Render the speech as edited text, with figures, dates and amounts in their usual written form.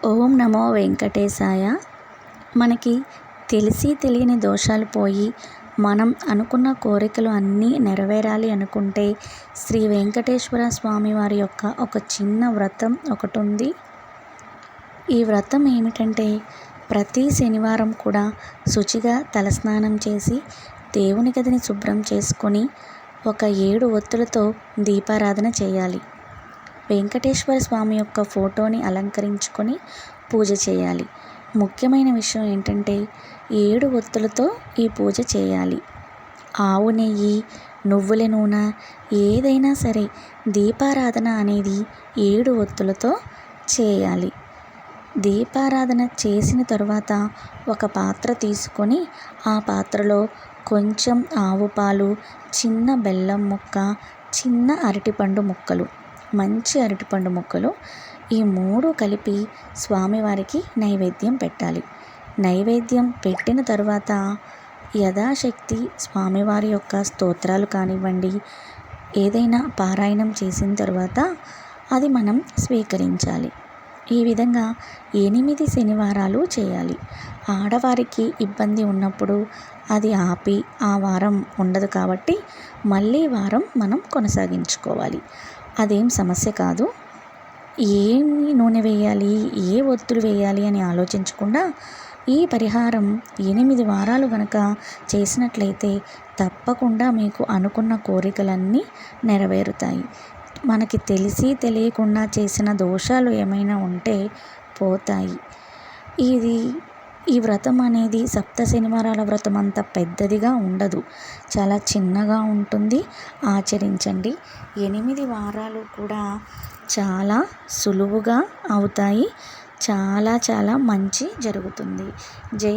ఓం నమో వెంకటేశాయ. మనకి తెలిసి తెలియని దోషాలు పోయి మనం అనుకున్న కోరికలు అన్నీ నెరవేరాలి అనుకుంటే శ్రీ వెంకటేశ్వర స్వామి వారి యొక్క ఒక చిన్న వ్రతం ఒకటి ఉంది. ఈ వ్రతం ఏమిటంటే ప్రతి శనివారం కూడా శుచిగా తలస్నానం చేసి దేవుని గదిని శుభ్రం చేసుకొని ఒక 7 ఒత్తులతో దీపారాధన చేయాలి. వెంకటేశ్వర స్వామి యొక్క ఫోటోని అలంకరించుకొని పూజ చేయాలి. ముఖ్యమైన విషయం ఏంటంటే 7 ఒత్తులతో ఈ పూజ చేయాలి. ఆవు నెయ్యి, నువ్వుల నూనె ఏదైనా సరే దీపారాధన అనేది 7 ఒత్తులతో చేయాలి. దీపారాధన చేసిన తరువాత ఒక పాత్ర తీసుకొని ఆ పాత్రలో కొంచెం ఆవు పాలు, చిన్న బెల్లం ముక్క, చిన్న అరటిపండు ముక్కలు, మంచి అరటిపండు ముక్కలు ఈ 3 కలిపి స్వామివారికి నైవేద్యం పెట్టాలి. నైవేద్యం పెట్టిన తరువాత యథాశక్తి స్వామివారి యొక్క స్తోత్రాలు కానివ్వండి, ఏదైనా పారాయణం చేసిన తర్వాత అది మనం స్వీకరించాలి. ఈ విధంగా 8 శనివారాలు చేయాలి. ఆడవారికి ఇబ్బంది ఉన్నప్పుడు అది ఆపి ఆ వారం ఉండదు కాబట్టి మళ్ళీ వారం మనం కొనసాగించుకోవాలి. అదేం సమస్య కాదు. ఏమి నూనె వేయాలి, ఏ ఒత్తులు వేయాలి అని ఆలోచించకుండా ఈ పరిహారం 8 వారాలు గనక చేసినట్లయితే తప్పకుండా మీకు అనుకున్న కోరికలన్నీ నెరవేరుతాయి. మనకి తెలిసి తెలియకుండా చేసిన దోషాలు ఏమైనా ఉంటే పోతాయి. ఈ వ్రతం అనేది సప్త శనివారాల వ్రతం అంత పెద్దదిగా ఉండదు, చాలా చిన్నగా ఉంటుంది. ఆచరించండి. 8 వారాలు కూడా చాలా సులువుగా అవుతాయి. చాలా చాలా మంచి జరుగుతుంది. జై